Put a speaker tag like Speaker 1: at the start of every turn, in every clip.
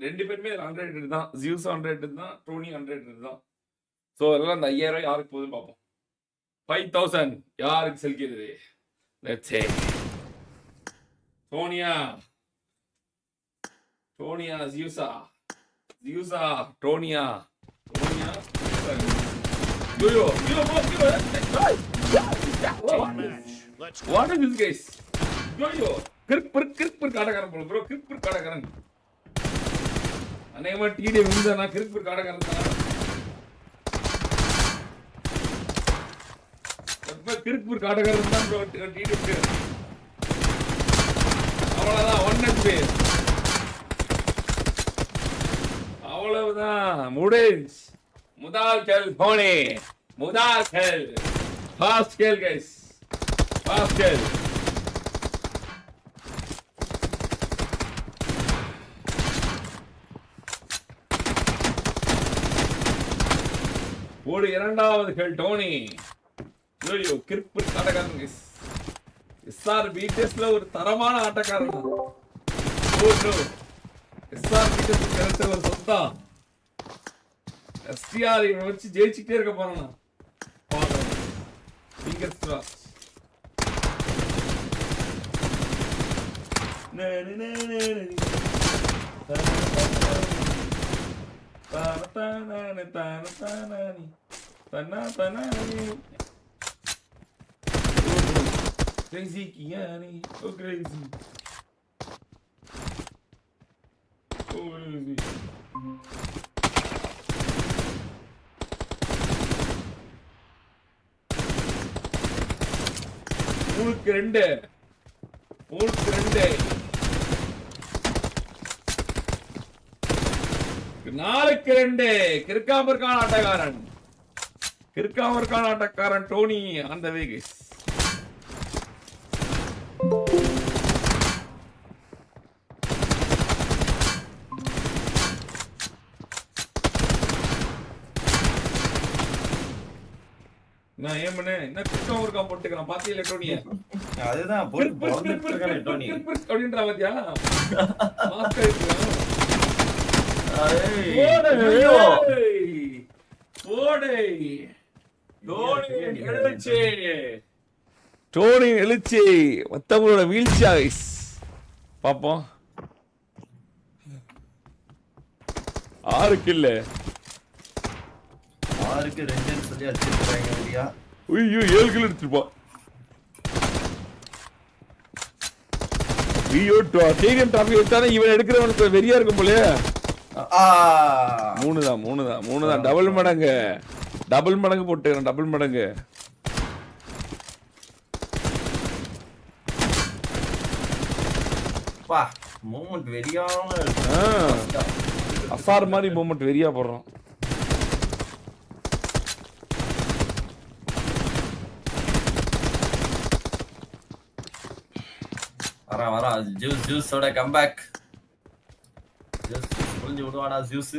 Speaker 1: 2 பேருமே 100 தான். ஜியூஸ் 100 தான். டோனி 100 தான். ஸோ அதெல்லாம் அந்த 5000 யாருக்கு போகுதுன்னு பார்ப்போம். 5000 யாருக்கு செல்கிறது? லெட்ஸ் சே டோனியா, ஜியூஸா, டோனியா. Yo yo what is this guys? Yo yo கிறுக்கு காடகாரன் போல ப்ரோ, கிறுக்கு காடகாரன். அநேகமா டிடி விழுந்தானா கிறுக்கு காடகாரன் தான். கிறுக்கு காடகாரன் தான் ப்ரோ டிடி. அவ்வளவுதான் 1 HP. அவ்வளவுதான் முடிஞ்சு. முதல் கேள் தோனி, முதல் கேள். ஃபாஸ்ட் கேள் கைஸ், ஃபாஸ்ட் கேள். ஒரு இரண்டாவது கேள் டோனி. ஐயோ கிறுக்கு ஆட்டக்காரன் கைஸ். எஸ்ஆர் பிடிஎஸ்ல ஒரு தரமான ஆட்டக்காரன். எஸ்ஆர் பிடிஎஸ் கிடைச்ச ஒரு சொத்தா. எஸ்டிஆர் இவனை வச்சு ஜெயிச்சுட்டே இருக்க போறானா? Fingers crossed. Crazy Kiani, oh crazy. Oh crazy. மூணுக்கு ரெண்டு. நாலுக்கு ரெண்டு. கிறுக்காமற்கான ஆட்டக்காரன் டோனி அந்த வேகஸ். நான் ஏன் பண்ணேன்? என்ன கிறுக்காம இருக்கா போட்டுக்கிறான் பாத்தியில டோனிய.
Speaker 2: அதுதான் போட்டு டோனி
Speaker 1: அப்படின்றா பாத்தியா? டோனி எழுச்சி மத்தவங்களோட வீழ்ச்சியா பாப்போம். 6 கில்
Speaker 2: 6க்கு 2 சொல்லி அடிச்சிருக்காங்க இல்லையா?
Speaker 1: ஐயோ 7 கில் எடுத்துப்பா. ஐயோ ஸ்டேடியம் டிராஃபி எடுத்தானே இவன் எடுக்கிறவனுக்கு வெறியா இருக்கும் போல. 3 தான். டபுள் மடங்கு போட்டுக்கிறேன். டபுள் மடங்கு.
Speaker 2: வா மூவ்மெண்ட் வெறியான
Speaker 1: அசார் மாதிரி மூவ்மெண்ட் வெறியா போடுறோம்.
Speaker 2: வரா ஜூஸோட கம்பேக். புளிஞ்சு விடுவாடா ஜூஸ்.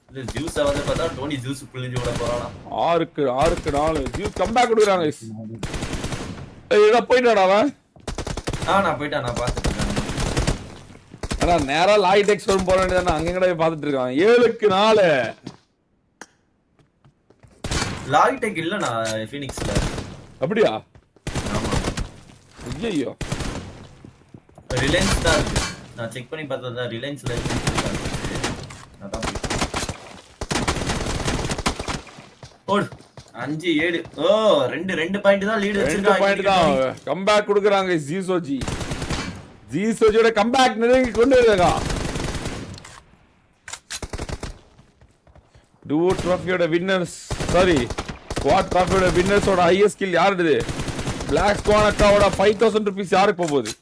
Speaker 2: இல்ல ஜூஸ் வந்து பார்த்தா டோனி ஜூஸ் புளிஞ்சு விட போறானா?
Speaker 1: 6க்கு 4 ஜூஸ் கம்பேக் கொடுக்குறாங்க. ஏடா போய்டாடா அவன்.
Speaker 2: நான் போய்ட்டேன். நான் பார்த்துட்டு இருக்கேன்.
Speaker 1: அட நேரா லாய்டெக்ஸ் வரும் போற வேண்டியதானே. அங்க எங்கடா போய் பார்த்துட்டு இருக்கான். 7க்கு 4.
Speaker 2: லாய்டெக் இல்லனா ஃபீனிக்ஸ்ல. அப்படியா? ஆமா.
Speaker 1: ஐயோ
Speaker 2: ரிலையன்ஸ் தான் இருக்கு. நான் செக் பண்ணி பார்த்தா ரிலையன்ஸ்ல இருக்கு. நான் தான் ஓடு 5-7. ஓ 2 பாயிண்ட் தான் லீட் வச்சிருக்காங்க. 2 பாயிண்ட்
Speaker 1: தான் கம்பேக் கொடுக்கறாங்க. ஜிசோஜியோட கம்பேக் நெருங்கி கொண்டு வருதா. டுவோ ட்ராஃபியோட வின்னர்ஸ் ஸ்குவாட் ட்ராஃபியோட வின்னர்ஸோட ஹையஸ்ட் ஸ்கில் யாருது? பிளாக் ஸ்குவாட் அக்காவோட 5000 ரூபீஸ் யாருக்கு போகுது?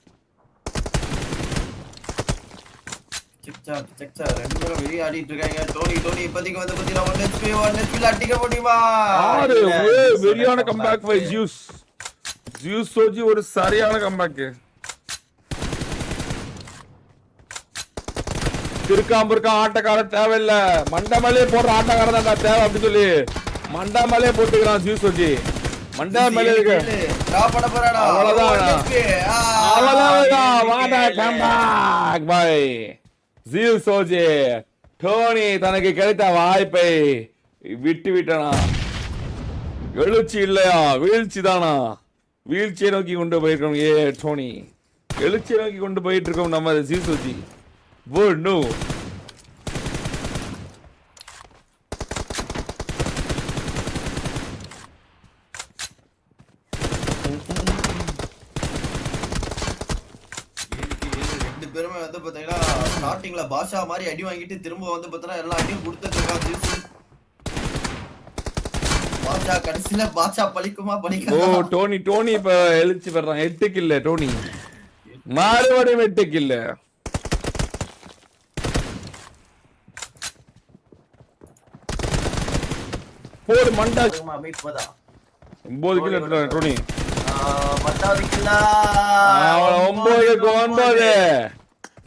Speaker 2: செக்சா 2 பேரும் வெளிய ஆடிட்டு இருக்காங்க. டோனி இப்போதைக்கு வந்து பத்தினா 1 HP அடிக்க முடியுமா?
Speaker 1: வெரியான கம்பேக் பை ஜியூஸோஜி. ஒரு சரியான கம்பேக். திருக்காம்பூர்க்கா ஆட்டக்காரன் தேவையில்ல. மண்டமலே போடுற ஆட்டக்காரன் தான் தேவை அப்படி சொல்லி மண்டமலே போட்டுக்கிறான் ஜியூஸோஜி. மண்டமலே இருக்கு. அவ்வளவுதான். வாடா கம்பேக் பாய். ஜில் சோஜி டோனி தனக்கு கிடைத்த வாய்ப்பை விட்டு விட்டனா? எழுச்சி இல்லையா, வீழ்ச்சி தானா? வீழ்ச்சியை நோக்கி கொண்டு போயிருக்கோம். டோனி எழுச்சியை நோக்கி கொண்டு போயிட்டு இருக்கோம் நம்ம ஜில் சோஜி. நோ
Speaker 2: பேருமே வந்து பாத்தீங்கன்னா ஸ்டார்டிங்ல பாஷா மாதிரி அடி வாங்கிட்டு திரும்ப வந்து பாத்தீங்கன்னா எல்லா அடியும் கொடுத்துட்டு இருக்கா. பாஷா கடைசியில பாஷா பலிக்குமா பலிக்காதா?
Speaker 1: டோனி டோனி இப்ப எழுச்சி பெறான். 8 கில்ல டோனி, மறுபடியும் 8 கில்ல. போடு மண்டா.
Speaker 2: இப்பதான்
Speaker 1: 9 கில் எடுத்துட்டான் டோனி.
Speaker 2: 10வது கில்லா
Speaker 1: 9க்கு 9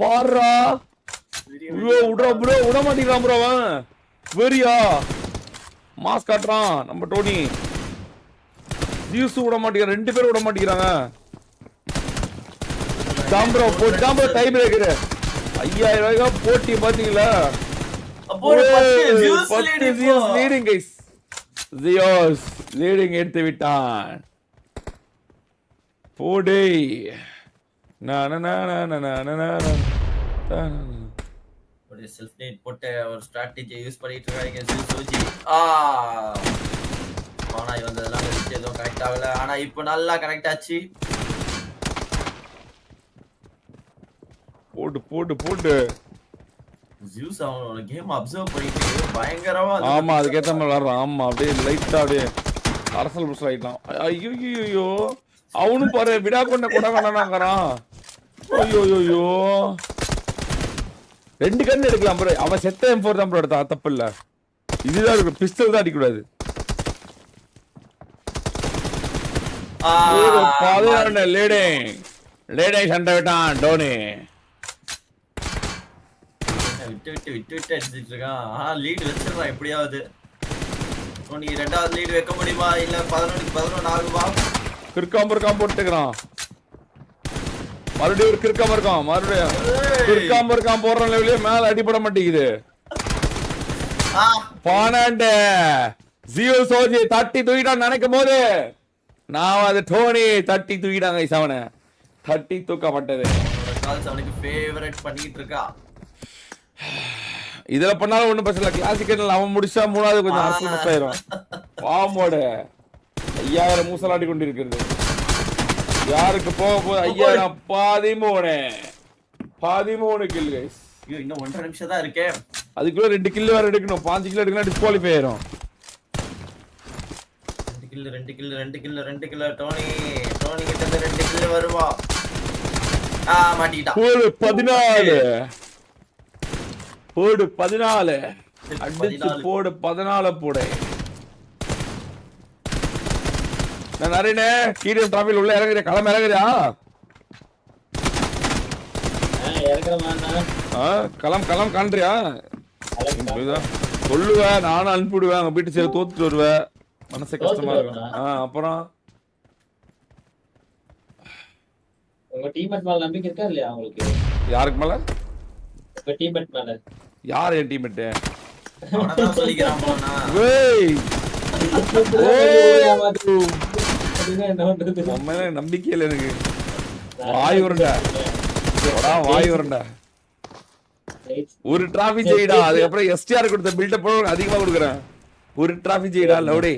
Speaker 1: பாடுறா. விட மாட்டேங்கிறான் ப்ரோ. அவன் வெறியா மாஸ் காட்டுறான் நம்ம டோனி. ஜியூஸ் விட மாட்டேங்கிறான், 2 பேரும் விட மாட்டேங்கிறாங்க. ப்ரோ போட்டாம் ப்ரோ. டை பிரேக்கர் 5000 ரூபாய்க்கு போட்டி பாத்தீங்களா? Leading guys. ஜியோஸ் லீடிங் எடுத்து விட்டான். போடே
Speaker 2: ஒரு செல்ஃப் நேட் போட்டு ஒரு ஸ்ட்ராட்டஜி யூஸ் பண்ணிட்டு இருக்காங்க சூஜி. பானாய் வந்ததெல்லாம் எதுவும் கனெக்ட் ஆகல. ஆனா இப்போ நல்லா கனெக்ட் ஆச்சு.
Speaker 1: போடு போடு போடு.
Speaker 2: ஜூஸ் அவனோட கேம் அப்சர்வ் பண்ணிட்டு பயங்கரமா.
Speaker 1: ஆமா அதுக்கேற்ற மாதிரி விளாடுறான். ஆமா அப்படியே லைட்டா அப்படியே அரசல் புரசல் ஆயிட்டான். ஐயோ அவனும் பாரு விடா கொண்ட கூட வேணாங்கிறான். ஐயோ 2 கண்ணு எடுக்கலாம் ப்ரோ. அவன் செத்த M4 தான் ப்ரோ எடுத்தான். தப்பு இல்ல. இதுதான் இருக்கு, பிஸ்டல் தான் அடிக்கூடாது. 11 லேடிங் சண்டை விட்டான் டோனி.
Speaker 2: விட்டு அடிச்சிட்டு இருக்கான். லீட் வச்சிடறான் எப்படியாவது. டோனி 2வது லீட் வைக்க முடியுமா? இல்ல 11 ஆகுமா?
Speaker 1: கிற்காம்பருக்காம் போட்டுக்கிறான். மறுபடியும் ஒரு கிற்காம்பருக்காம். மறுபடியும் கிற்காம்பருக்காம் போடுற லெவலியே மேல அடிபட மாட்டேங்குது. 12 ஜியோ சோஜி தட்டி தூக்கிட்டான் நினைக்கும் போது நான் அது டோனி தட்டி தூக்கிட்டாங்க. அவனை தட்டி தூக்கப்பட்டது.
Speaker 2: அவனுக்கு ஃபேவரட் பண்ணிட்டு இருக்கா.
Speaker 1: இதுல பண்ணாலும் ஒண்ணும் பிரச்சனை இல்ல. கிளாசிக்கல் அவன் முடிச்சா 3வது கொஞ்சம் அரசு மிஸ் ஆயிரும். பாம்போட 5000 மூசலாடி கொண்டிருக்கிறது. யாருக்கு போக போகுது? 5000 13 கில் கைஸ்.
Speaker 2: இன்னும் 1.5 நிமிஷம் தான் இருக்கே.
Speaker 1: அதுக்குள்ள 2 கில் வேற எடுக்கணும். 5 கில் எடுக்கணும், டிஸ்குவாலிஃபை ஆயிரும்.
Speaker 2: 2 கில் டோனி கிட்ட இருந்து 2 கில் வருவா. மாட்டிட்டான்.
Speaker 1: போடு 14 அடிச்சு போடு 14 போடு. நான் நரேனே கீரியம் டிராபில் உள்ள இறங்குறியா? களம் இறங்குறியா? களம் காண்றியா? சொல்லுவேன், நானும் அனுப்பிவிடுவேன். அங்க போயிட்டு சரி தோத்துட்டு வருவேன். மனசு கஷ்டமா இருக்கும். அப்புறம்
Speaker 3: உங்க டீம்மேட் மேல நம்பிக்கை இருக்கா இல்லையா உங்களுக்கு?
Speaker 1: யாருக்கு மேல?
Speaker 3: உங்க டீம்மேட் மேல.
Speaker 1: யார் என் டீம்மேட்?
Speaker 2: அவனதான் சொல்லிக்கிறான் போனா.
Speaker 1: ஏய்
Speaker 3: என்ன
Speaker 1: நம்பிக்கை இல்ல எனக்கு. வாய் உருண்டா ஒரு டிராபி ஜெயிடா. அதுக்கப்புறம் எஸ்டிஆர் கொடுத்த பில்டப் அதிகமா கொடுக்குறேன். ஒரு டிராபி ஜெயிடா லவுடே.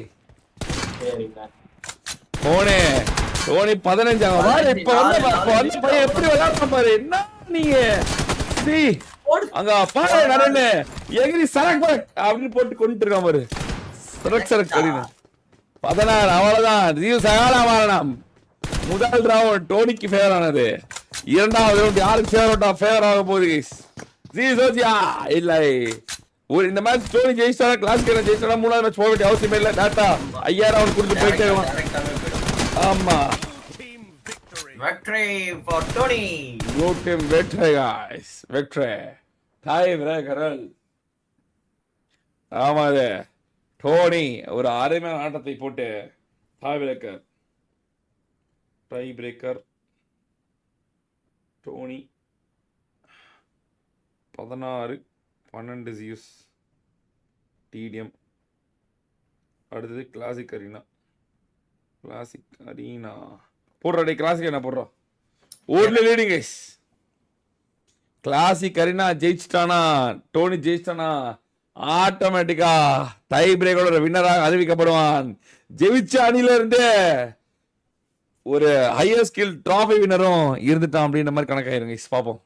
Speaker 1: போனே டோனி 15 இப்ப வந்து பையன் எப்படி விளையாடுறான் பாரு. என்ன நீங்க அங்க பாரு நரேன்னு எகிரி சரக் அப்படின்னு போட்டு கொண்டு இருக்கான் பாரு. சரக் சரின்னு 16. அவ்வளவுதான். ரிவ்யூ சகாலா மாறலாம். முதல் ரவுண்ட் டோனிக்கு ஃபேவர் ஆனது. 2வது ரவுண்ட் யாருக்கு ஃபேவர் ஆக போகுது? ஜியோசியா இல்லை. ஒரு இந்த மேட்ச் டோனி ஜெயிச்சா கிளாஸ் ஜெயிச்சா 3வது மேட்ச் போக வேண்டிய அவசியம் இல்லை. டாட்டா 5000 அவன் கொடுத்து போயிட்டே. ஆமா
Speaker 2: victory for Tony.
Speaker 1: Good team victory guys. Victory. Tie breaker. ஆமாது Dhoni ஒரு அருமையான ஆட்டத்தை போட்டு tie breaker Dhoni 16-12 Zeus TDM. அடுத்தது கிளாசிக் அரீனா. போடுறா டே, கிளாசிக் என்ன போடுறோம். ஓடுல லீடிங் கைஸ். கிளாசிக் அரீனா ஜெயிச்சிட்டானா, டோனி ஜெயிச்சிட்டானா, ஆட்டோமேட்டிக்கா டை பிரேக்கோட வின்னராக அறிவிக்கப்படுவான். ஜெயிச்ச அணில இருந்து ஒரு ஹையர் ஸ்கில் டிராஃபி வின்னரும் இருந்துட்டான் அப்படின்ற மாதிரி கணக்காயிருங்க. பாப்போம்.